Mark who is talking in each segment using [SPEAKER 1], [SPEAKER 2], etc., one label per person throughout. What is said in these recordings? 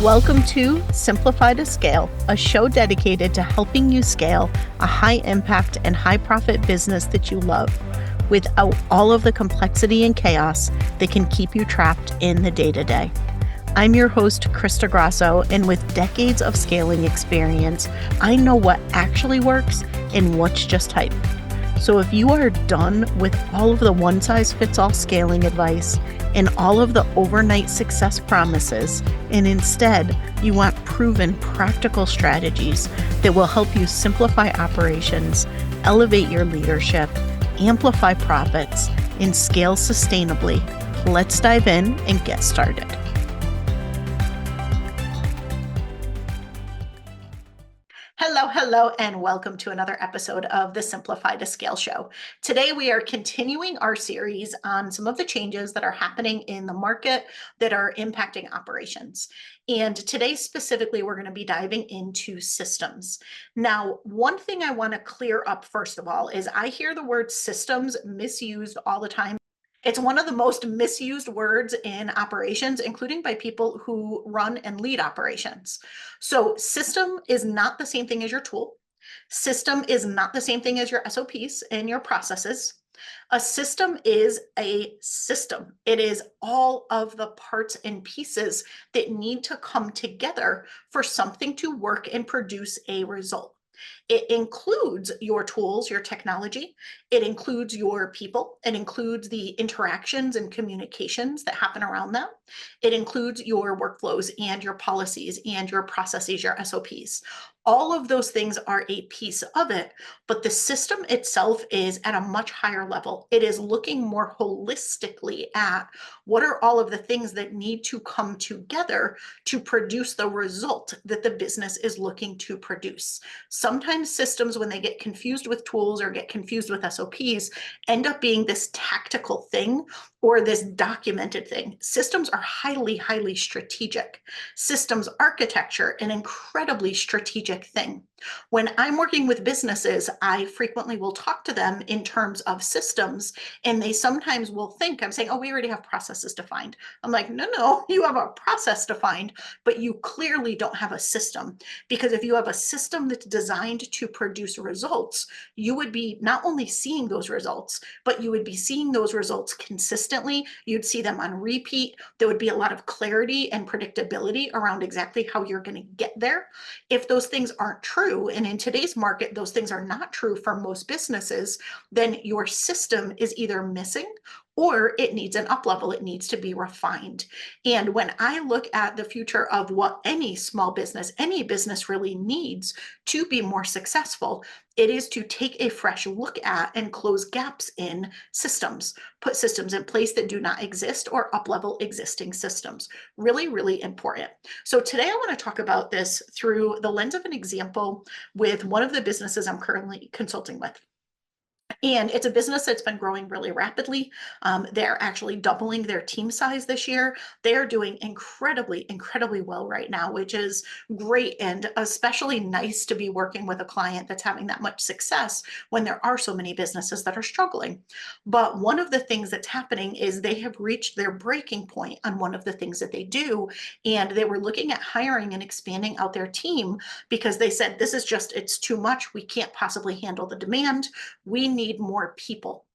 [SPEAKER 1] Welcome to Simplify to Scale, a show dedicated to helping you scale a high impact and high profit business that you love without all of the complexity and chaos that can keep you trapped in the day-to-day. I'm your host, Krista Grasso, and with decades of scaling experience, I know what actually works and what's just hype. So if you are done with all of the one-size-fits-all scaling advice and all of the overnight success promises, and instead you want proven practical strategies that will help you simplify operations, elevate your leadership, amplify profits, and scale sustainably, let's dive in and get started. Hello, and welcome to another episode of the Simplify to Scale show. Today, we are continuing our series on some of the changes that are happening in the market that are impacting operations. And today, specifically, we're going to be diving into systems. Now, one thing I want to clear up, first of all, is I hear the word systems misused all the time. It's one of the most misused words in operations, including by people who run and lead operations. So system is not the same thing as your tool. System is not the same thing as your SOPs and your processes. A system is a system. It is all of the parts and pieces that need to come together for something to work and produce a result. It includes your tools, your technology. It includes your people. It includes the interactions and communications that happen around them. It includes your workflows and your policies and your processes, your SOPs. All of those things are a piece of it, but the system itself is at a much higher level. It is looking more holistically at what are all of the things that need to come together to produce the result that the business is looking to produce. Sometimes systems, when they get confused with tools or get confused with SOPs, end up being this tactical thing or this documented thing. Systems are highly strategic. Systems architecture, an incredibly strategic thing. When I'm working with businesses, I frequently will talk to them in terms of systems, and they sometimes will think I'm saying, oh, we already have processes defined. I'm like, no, you have a process defined, but you clearly don't have a system. Because if you have a system that's designed to produce results, you would be not only seeing those results, but you would be seeing those results consistently. You'd see them on repeat. There would be a lot of clarity and predictability around exactly how you're going to get there. If those things aren't true, and in today's market, those things are not true for most businesses, then your system is either missing or it needs an up level. It needs to be refined. And when I look at the future of what any small business, any business really needs to be more successful, it is to take a fresh look at and close gaps in systems, put systems in place that do not exist or up level existing systems. Really important. So today I want to talk about this through the lens of an example with one of the businesses I'm currently consulting with. And it's a business that's been growing really rapidly. They're actually doubling their team size this year. They are doing incredibly well right now, which is great and especially nice to be working with a client that's having that much success when there are so many businesses that are struggling. But one of the things that's happening is they have reached their breaking point on one of the things that they do. And they were looking at hiring and expanding out their team because they said, this is just, it's too much. We can't possibly handle the demand. We need more people.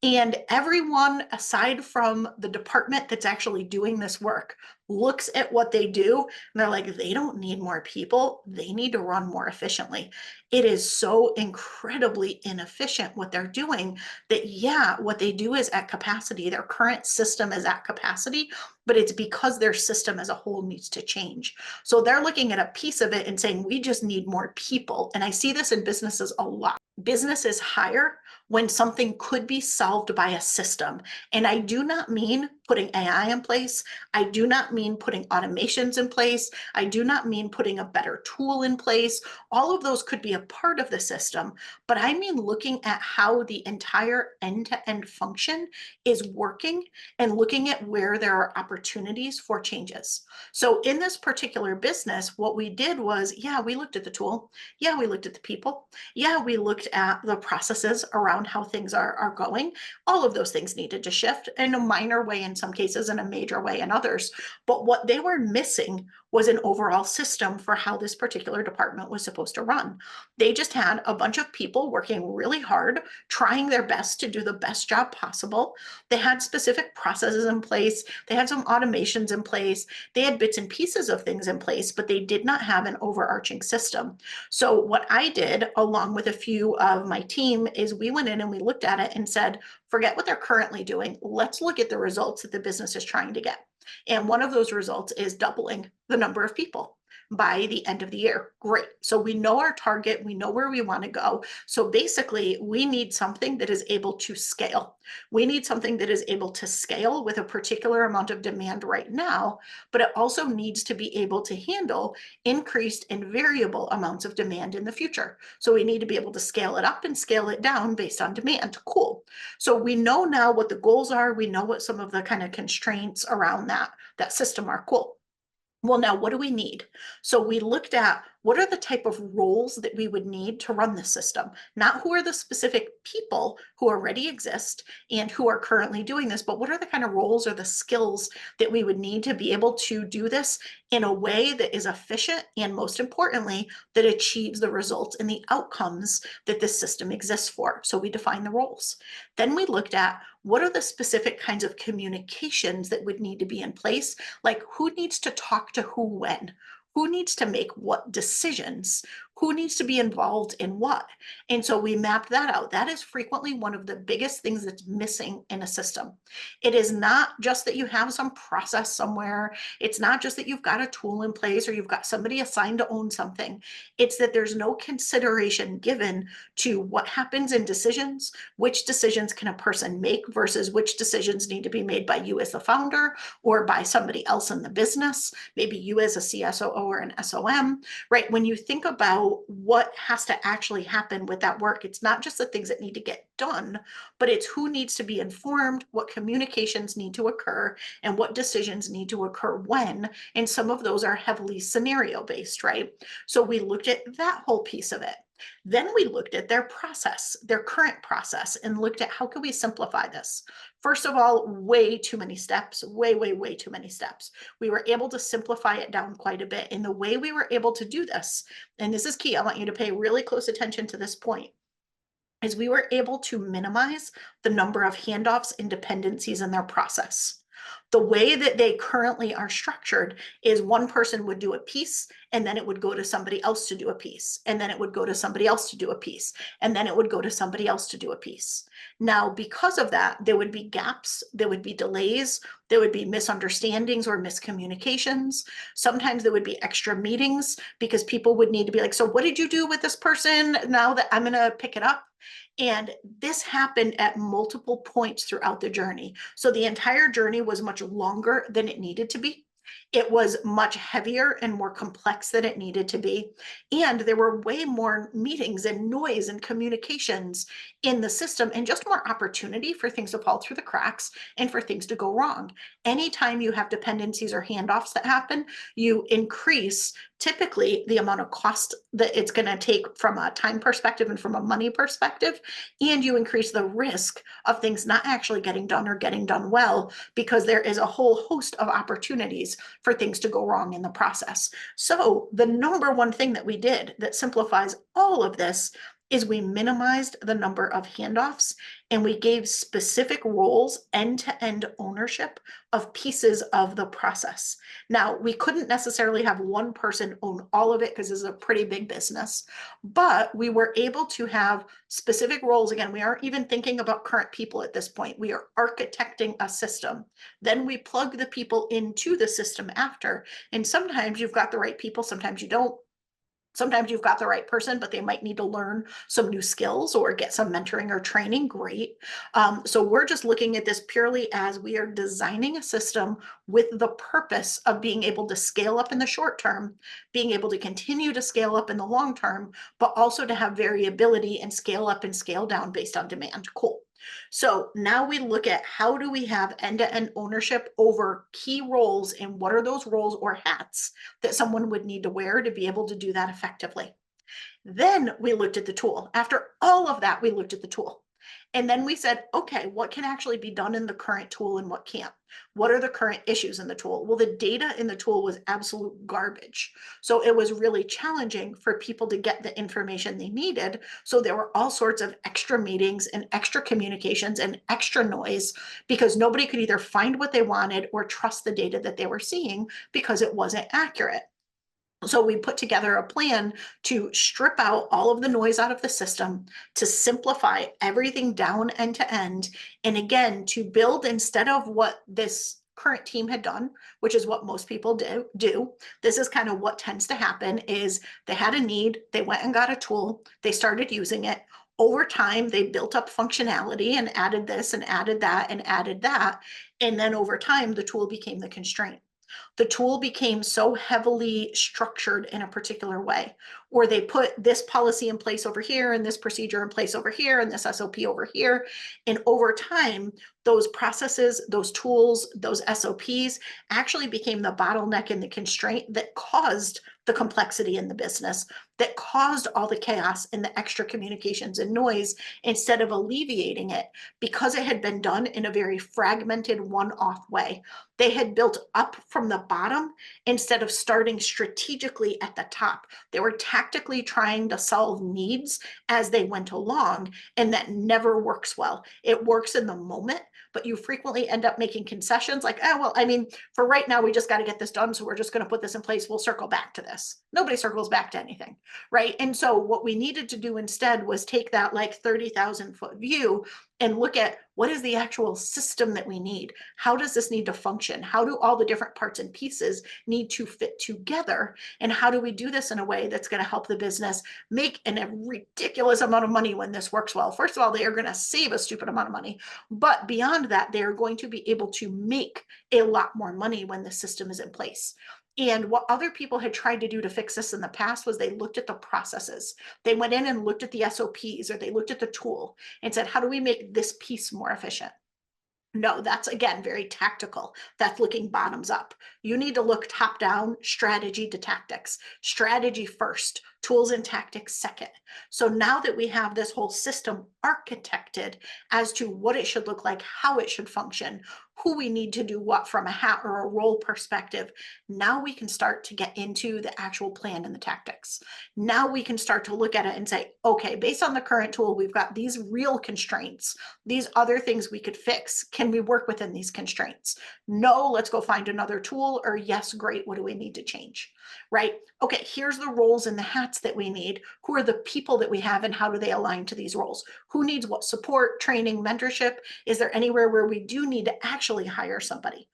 [SPEAKER 1] And everyone, aside from the department that's actually doing this work, looks at what they do and they're like, they don't need more people. They need to run more efficiently. It is so incredibly inefficient what they're doing that, yeah, what they do is at capacity. Their current system is at capacity, but it's because their system as a whole needs to change. So they're looking at a piece of it and saying, we just need more people. And I see this in businesses a lot. Businesses hire when something could be solved by a system. And I do not mean putting AI in place. I do not mean putting automations in place. I do not mean putting a better tool in place. All of those could be a part of the system, but I mean looking at how the entire end-to-end function is working and looking at where there are opportunities for changes. So in this particular business, what we did was, yeah, we looked at the tool. Yeah, we looked at the people. Yeah, we looked at the processes around how things are going. All of those things needed to shift in a minor way in some cases and a major way in others. But what they were missing was an overall system for how this particular department was supposed to run. They just had a bunch of people working really hard, trying their best to do the best job possible. They had specific processes in place. They had some automations in place. They had bits and pieces of things in place, but they did not have an overarching system. So what I did, along with a few of my team, is we went in and we looked at it and said, forget what they're currently doing. Let's look at the results that the business is trying to get. And one of those results is doubling the number of people by the end of the year. Great. So we know our target, we know where we want to go. So basically, we need something that is able to scale. We need something that is able to scale with a particular amount of demand right now, but it also needs to be able to handle increased and variable amounts of demand in the future. So we need to be able to scale it up and scale it down based on demand. Cool. So we know now what the goals are. We know what some of the kind of constraints around that system are. Cool. Well, now what do we need? So we looked at what are the type of roles that we would need to run this system, not who are the specific people who already exist and who are currently doing this, but what are the kind of roles or the skills that we would need to be able to do this in a way that is efficient and, most importantly, that achieves the results and the outcomes that this system exists for. So we define the roles. Then we looked at what are the specific kinds of communications that would need to be in place, like who needs to talk to who when, who needs to make what decisions, who needs to be involved in what. And so we mapped that out. That is frequently one of the biggest things that's missing in a system. It is not just that you have some process somewhere. It's not just that you've got a tool in place or you've got somebody assigned to own something. It's that there's no consideration given to what happens in decisions, which decisions can a person make versus which decisions need to be made by you as the founder or by somebody else in the business, maybe you as a CSOO or an SOM, right? When you think about what has to actually happen with that work, it's not just the things that need to get done, but it's who needs to be informed, what communications need to occur, and what decisions need to occur when. And some of those are heavily scenario based, right? So we looked at that whole piece of it. Then we looked at their process, their current process, and looked at how can we simplify this. First of all, way too many steps, way too many steps. We were able to simplify it down quite a bit. And the way we were able to do this, and this is key, I want you to pay really close attention to this point, is we were able to minimize the number of handoffs and dependencies in their process. The way that they currently are structured is one person would do a piece and then it would go to somebody else to do a piece, and then it would go to somebody else to do a piece, and then it would go to somebody else to do a piece. Now, because of that, there would be gaps, there would be delays, there would be misunderstandings or miscommunications. Sometimes there would be extra meetings because people would need to be like, so what did you do with this person now that I'm going to pick it up? And this happened at multiple points throughout the journey. So the entire journey was much longer than it needed to be. It was much heavier and more complex than it needed to be. And there were way more meetings and noise and communications in the system and just more opportunity for things to fall through the cracks and for things to go wrong. Anytime you have dependencies or handoffs that happen, you increase typically the amount of cost that it's going to take from a time perspective and from a money perspective, and you increase the risk of things not actually getting done or getting done well because there is a whole host of opportunities for things to go wrong in the process. So the number one thing that we did that simplifies all of this is we minimized the number of handoffs and we gave specific roles end-to-end ownership of pieces of the process. Now, we couldn't necessarily have one person own all of it because this is a pretty big business, but we were able to have specific roles. Again, we aren't even thinking about current people at this point. We are architecting a system. Then we plug the people into the system after. And sometimes you've got the right people, sometimes you don't. Sometimes you've got the right person, but they might need to learn some new skills or get some mentoring or training. Great. So we're just looking at this purely as we are designing a system with the purpose of being able to scale up in the short term, being able to continue to scale up in the long term, but also to have variability and scale up and scale down based on demand. Cool. So now we look at how do we have end-to-end ownership over key roles and what are those roles or hats that someone would need to wear to be able to do that effectively. Then we looked at the tool. After all of that, we looked at the tool. And then we said, okay, what can actually be done in the current tool and what can't? What are the current issues in the tool? Well, the data in the tool was absolute garbage. So it was really challenging for people to get the information they needed. So there were all sorts of extra meetings and extra communications and extra noise because nobody could either find what they wanted or trust the data that they were seeing because it wasn't accurate. So we put together a plan to strip out all of the noise out of the system, to simplify everything down end to end, and again, to build instead of what this current team had done, which is what most people do. This is kind of what tends to happen is they had a need, they went and got a tool, they started using it. Over time, they built up functionality and added this and added that and added that. And then over time, the tool became the constraint. The tool became so heavily structured in a particular way, or they put this policy in place over here and this procedure in place over here and this SOP over here. And over time, those processes, those tools, those SOPs actually became the bottleneck and the constraint that caused the complexity in the business, that caused all the chaos and the extra communications and noise instead of alleviating it because it had been done in a very fragmented one-off way. They had built up from the bottom instead of starting strategically at the top. They were tactically trying to solve needs as they went along, and that never works well. It works in the moment, but you frequently end up making concessions like, oh, well, I mean, for right now, we just got to get this done. So we're just going to put this in place. We'll circle back to this. Nobody circles back to anything, right? And so what we needed to do instead was take that like 30,000-foot view and look at what is the actual system that we need? How does this need to function? How do all the different parts and pieces need to fit together? And how do we do this in a way that's going to help the business make a ridiculous amount of money when this works well? First of all, they are going to save a stupid amount of money. But beyond that, they are going to be able to make a lot more money when the system is in place. And what other people had tried to do to fix this in the past was they looked at the processes. They went in and looked at the SOPs or they looked at the tool and said, how do we make this piece more efficient? No, that's again very tactical. That's looking bottoms up. You need to look top down, strategy to tactics. Strategy first, tools and tactics second. So now that we have this whole system architected as to what it should look like, how it should function, who we need to do what from a hat or a role perspective, now we can start to get into the actual plan and the tactics. Now we can start to look at it and say, okay, based on the current tool, we've got these real constraints, these other things we could fix. Can we work within these constraints? No, let's go find another tool, or yes, great, what do we need to change? Right? Okay, here's the roles and the hats that we need. Who are the people that we have and how do they align to these roles? Who needs what support, training, mentorship? Is there anywhere where we do need to actually hire somebody?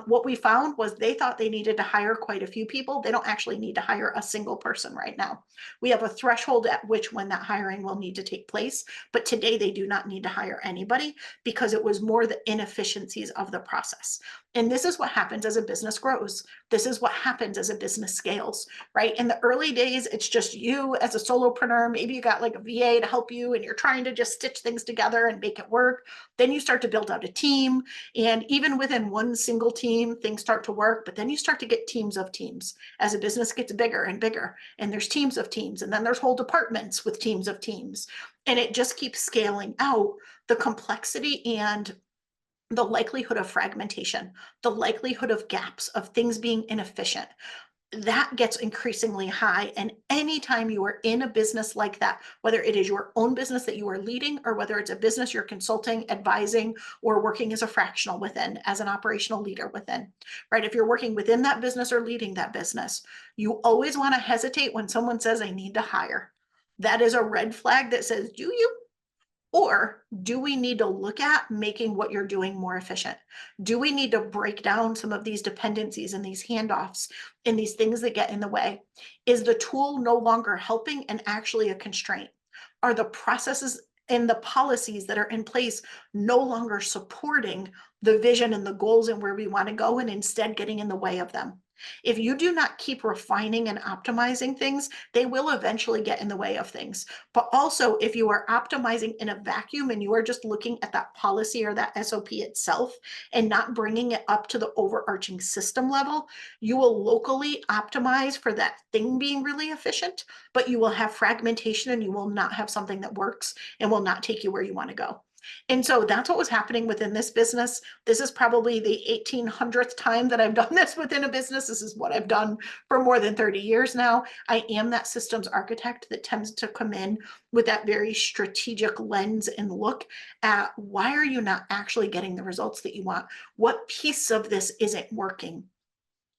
[SPEAKER 1] What we found was they thought they needed to hire quite a few people. They don't actually need to hire a single person right now. We have a threshold at which when that hiring will need to take place, but today they do not need to hire anybody because it was more the inefficiencies of the process. And this is what happens as a business grows. This is what happens as a business scales, right? In the early days, it's just you as a solopreneur. Maybe you got like a VA to help you and you're trying to just stitch things together and make it work. Then you start to build out a team. And even within one single team, things start to work. But then you start to get teams of teams as a business gets bigger and bigger. And there's teams of teams. And then there's whole departments with teams of teams. And it just keeps scaling out the complexity and the likelihood of fragmentation, the likelihood of gaps, of things being inefficient. That gets increasingly high. And anytime you are in a business like that, whether it is your own business that you are leading, or whether it's a business you're consulting, advising, or working as a fractional within, as an operational leader within, right? If you're working within that business or leading that business, you always want to hesitate when someone says, I need to hire. That is a red flag that says, do you? Or do we need to look at making what you're doing more efficient? Do we need to break down some of these dependencies and these handoffs and these things that get in the way? Is the tool no longer helping and actually a constraint? Are the processes and the policies that are in place no longer supporting the vision and the goals and where we want to go and instead getting in the way of them? If you do not keep refining and optimizing things, they will eventually get in the way of things. But also, if you are optimizing in a vacuum and you are just looking at that policy or that SOP itself and not bringing it up to the overarching system level, you will locally optimize for that thing being really efficient, but you will have fragmentation and you will not have something that works and will not take you where you want to go. And so that's what was happening within this business. This is probably the 1800th time that I've done this within a business. This is what I've done for more than 30 years now. I am that systems architect that tends to come in with that very strategic lens and look at why are you not actually getting the results that you want? What piece of this isn't working?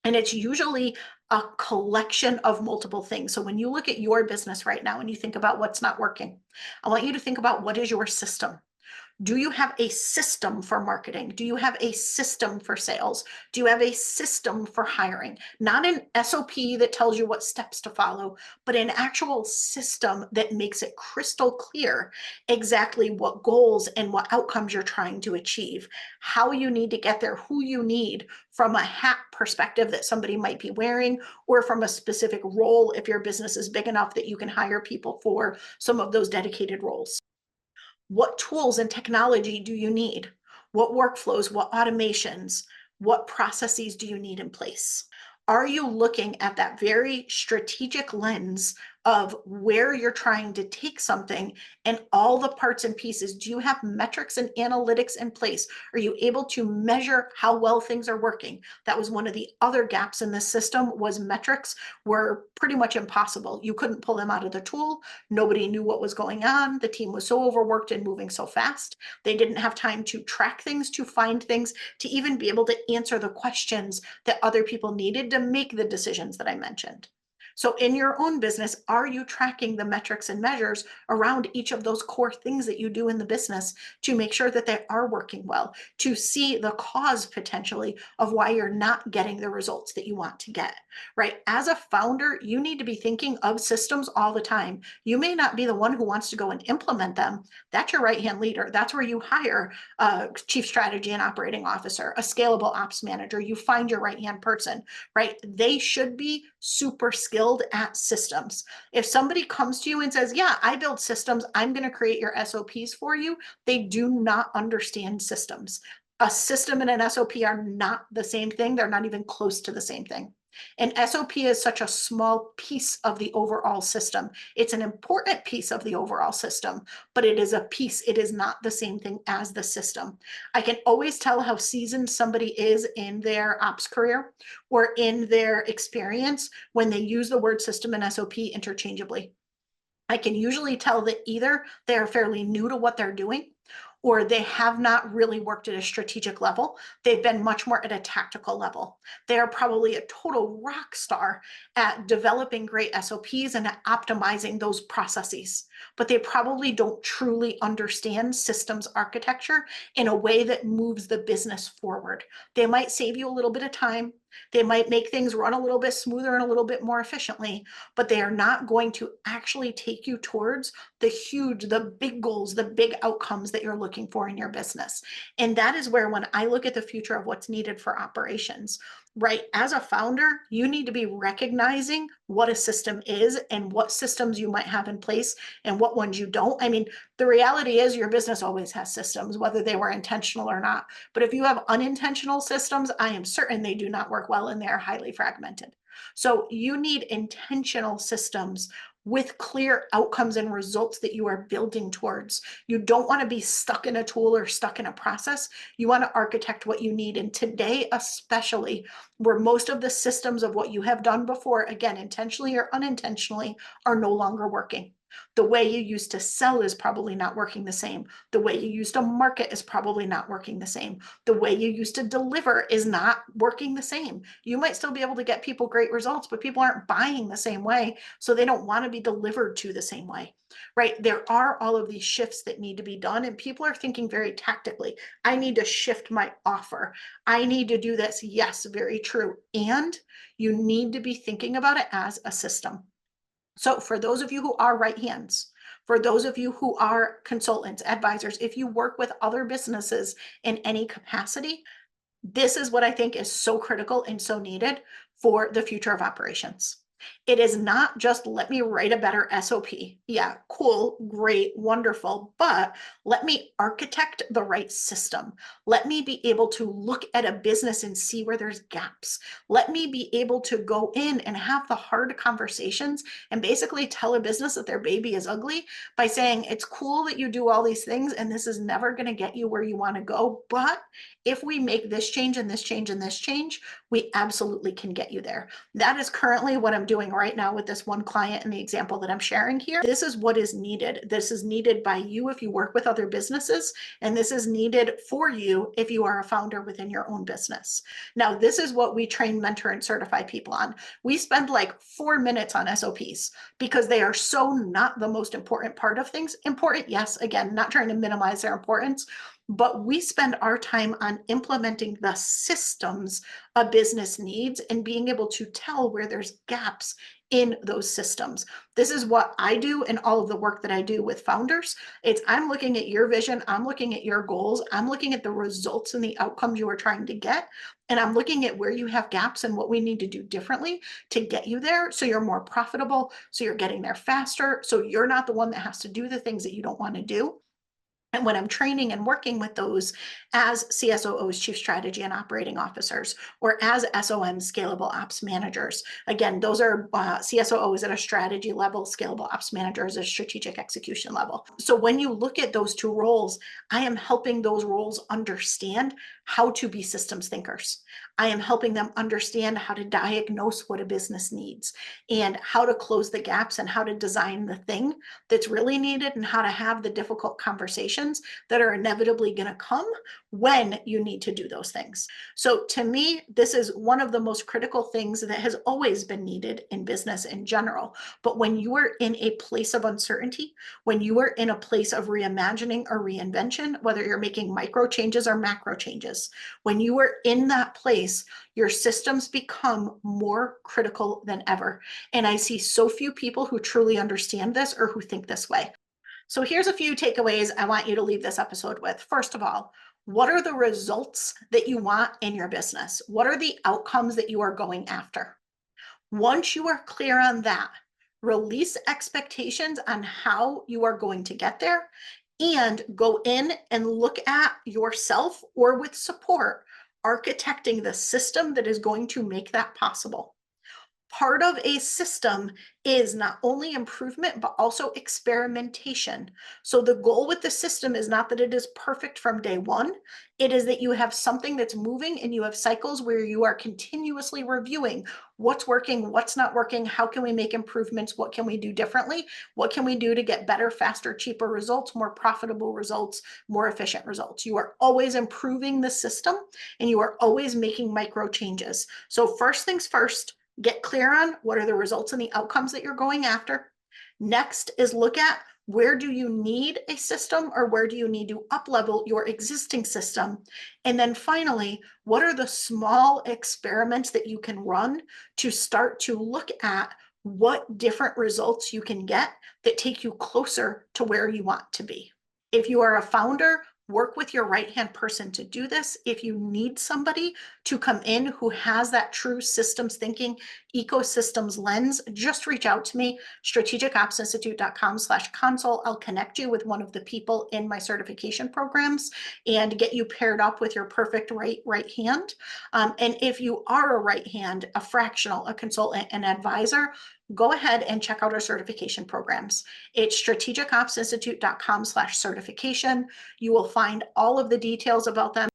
[SPEAKER 1] And it's usually a collection of multiple things. So when you look at your business right now and you think about what's not working, I want you to think about what is your system. Do you have a system for marketing? Do you have a system for sales? Do you have a system for hiring? Not an SOP that tells you what steps to follow, but an actual system that makes it crystal clear exactly what goals and what outcomes you're trying to achieve, how you need to get there, who you need from a hat perspective that somebody might be wearing, or from a specific role if your business is big enough that you can hire people for some of those dedicated roles. What tools and technology do you need? What workflows, what automations, what processes do you need in place? Are you looking at that very strategic lens of where you're trying to take something and all the parts and pieces? Do you have metrics and analytics in place? Are you able to measure how well things are working? That was one of the other gaps in this system, was metrics were pretty much impossible. You couldn't pull them out of the tool. Nobody knew what was going on. The team was so overworked and moving so fast. They didn't have time to track things, to find things, to even be able to answer the questions that other people needed to make the decisions that I mentioned. So in your own business, are you tracking the metrics and measures around each of those core things that you do in the business to make sure that they are working well, to see the cause potentially of why you're not getting the results that you want to get, right? As a founder, you need to be thinking of systems all the time. You may not be the one who wants to go and implement them. That's your right-hand leader. That's where you hire a chief strategy and operating officer, a scalable ops manager. You find your right-hand person, right? They should be super skilled at systems. If somebody comes to you and says, yeah, I build systems, I'm going to create your SOPs for you, they do not understand systems. A system and an SOP are not the same thing. They're not even close to the same thing. An SOP is such a small piece of the overall system. It's an important piece of the overall system, but it is a piece. It is not the same thing as the system. I can always tell how seasoned somebody is in their ops career or in their experience when they use the word system and SOP interchangeably. I can usually tell that either they're fairly new to what they're doing or they have not really worked at a strategic level. They've been much more at a tactical level. They are probably a total rock star at developing great SOPs and at optimizing those processes, but they probably don't truly understand systems architecture in a way that moves the business forward. They might save you a little bit of time. They might make things run a little bit smoother and a little bit more efficiently, but they are not going to actually take you towards the big goals, the big outcomes that you're looking for in your business. And that is where, when I look at the future of what's needed for operations, right? As a founder, you need to be recognizing what a system is and what systems you might have in place and what ones you don't. I mean, the reality is your business always has systems, whether they were intentional or not. But if you have unintentional systems, I am certain they do not work well and they are highly fragmented. So you need intentional systems with clear outcomes and results that you are building towards. You don't want to be stuck in a tool or stuck in a process. You want to architect what you need. And today, especially, where most of the systems of what you have done before, again, intentionally or unintentionally, are no longer working. The way you used to sell is probably not working the same. The way you used to market is probably not working the same. The way you used to deliver is not working the same. You might still be able to get people great results, but people aren't buying the same way, so they don't want to be delivered to the same way, right? There are all of these shifts that need to be done, and people are thinking very tactically. I need to shift my offer. I need to do this. Yes, very true. And you need to be thinking about it as a system. So for those of you who are right hands, for those of you who are consultants, advisors, if you work with other businesses in any capacity, this is what I think is so critical and so needed for the future of operations. It is not just let me write a better SOP. Yeah, cool, great, wonderful, but let me architect the right system. Let me be able to look at a business and see where there's gaps. Let me be able to go in and have the hard conversations and basically tell a business that their baby is ugly by saying, it's cool that you do all these things and this is never going to get you where you want to go. But if we make this change and this change and this change, we absolutely can get you there. That is currently what I'm doing right now with this one client in the example that I'm sharing here. This is what is needed. This is needed by you if you work with other businesses, and this is needed for you if you are a founder within your own business. Now, this is what we train, mentor, and certify people on. We spend like 4 minutes on SOPs because they are so not the most important part of things. Important, yes, again, not trying to minimize their importance, but we spend our time on implementing the systems a business needs and being able to tell where there's gaps in those systems. This is what I do in all of the work that I do with founders. I'm looking at your vision, I'm looking at your goals, I'm looking at the results and the outcomes you are trying to get, and I'm looking at where you have gaps and what we need to do differently to get you there so you're more profitable, so you're getting there faster, so you're not the one that has to do the things that you don't want to do. And when I'm training and working with those as CSOOs, Chief Strategy and Operating Officers, or as SOMs, Scalable Ops Managers, again, those are CSOOs at a strategy level, Scalable Ops Managers at a strategic execution level. So when you look at those two roles, I am helping those roles understand how to be systems thinkers. I am helping them understand how to diagnose what a business needs and how to close the gaps and how to design the thing that's really needed and how to have the difficult conversations that are inevitably going to come when you need to do those things. So to me, this is one of the most critical things that has always been needed in business in general. But when you are in a place of uncertainty, when you are in a place of reimagining or reinvention, whether you're making micro changes or macro changes, when you are in that place, your systems become more critical than ever. And I see so few people who truly understand this or who think this way. So here's a few takeaways I want you to leave this episode with. First of all, what are the results that you want in your business? What are the outcomes that you are going after? Once you are clear on that, release expectations on how you are going to get there and go in and look at yourself or with support, architecting the system that is going to make that possible. Part of a system is not only improvement, but also experimentation. So the goal with the system is not that it is perfect from day one. It is that you have something that's moving and you have cycles where you are continuously reviewing what's working, what's not working, how can we make improvements, what can we do differently, what can we do to get better, faster, cheaper results, more profitable results, more efficient results. You are always improving the system and you are always making micro changes. So first things first, get clear on what are the results and the outcomes that you're going after. Next is look at where do you need a system or where do you need to up-level your existing system? And then finally, what are the small experiments that you can run to start to look at what different results you can get that take you closer to where you want to be? If you are a founder, work with your right-hand person to do this. If you need somebody to come in who has that true systems thinking, ecosystems lens, just reach out to me, strategicopsinstitute.com/consult. I'll connect you with one of the people in my certification programs and get you paired up with your perfect right hand. And if you are a right hand, a fractional, a consultant, an advisor, go ahead and check out our certification programs. It's strategicopsinstitute.com/certification. You will find all of the details about them.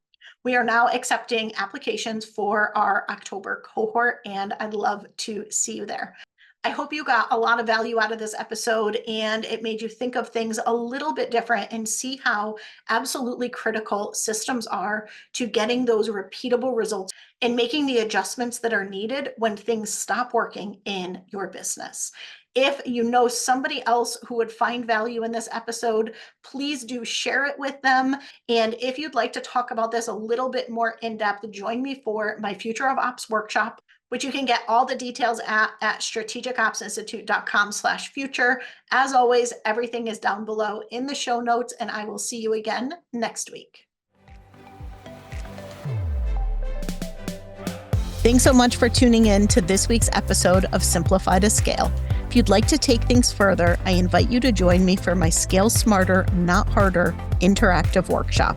[SPEAKER 1] We are now accepting applications for our October cohort, and I'd love to see you there. I hope you got a lot of value out of this episode and it made you think of things a little bit different and see how absolutely critical systems are to getting those repeatable results and making the adjustments that are needed when things stop working in your business. If you know somebody else who would find value in this episode, please do share it with them. And if you'd like to talk about this a little bit more in depth, join me for my Future of Ops workshop, which you can get all the details at strategicopsinstitute.com/future. As always, everything is down below in the show notes, and I will see you again next week. Thanks so much for tuning in to this week's episode of Simplify to Scale. If you'd like to take things further, I invite you to join me for my Scale Smarter, Not Harder interactive workshop.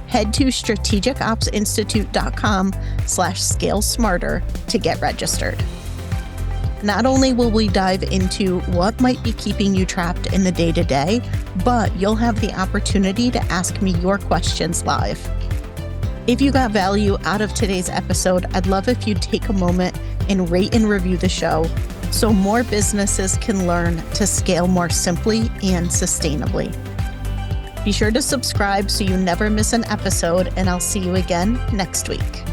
[SPEAKER 1] Head to strategicopsinstitute.com/scale-smarter to get registered. Not only will we dive into what might be keeping you trapped in the day-to-day, but you'll have the opportunity to ask me your questions live. If you got value out of today's episode, I'd love if you'd take a moment and rate and review the show so more businesses can learn to scale more simply and sustainably. Be sure to subscribe so you never miss an episode, and I'll see you again next week.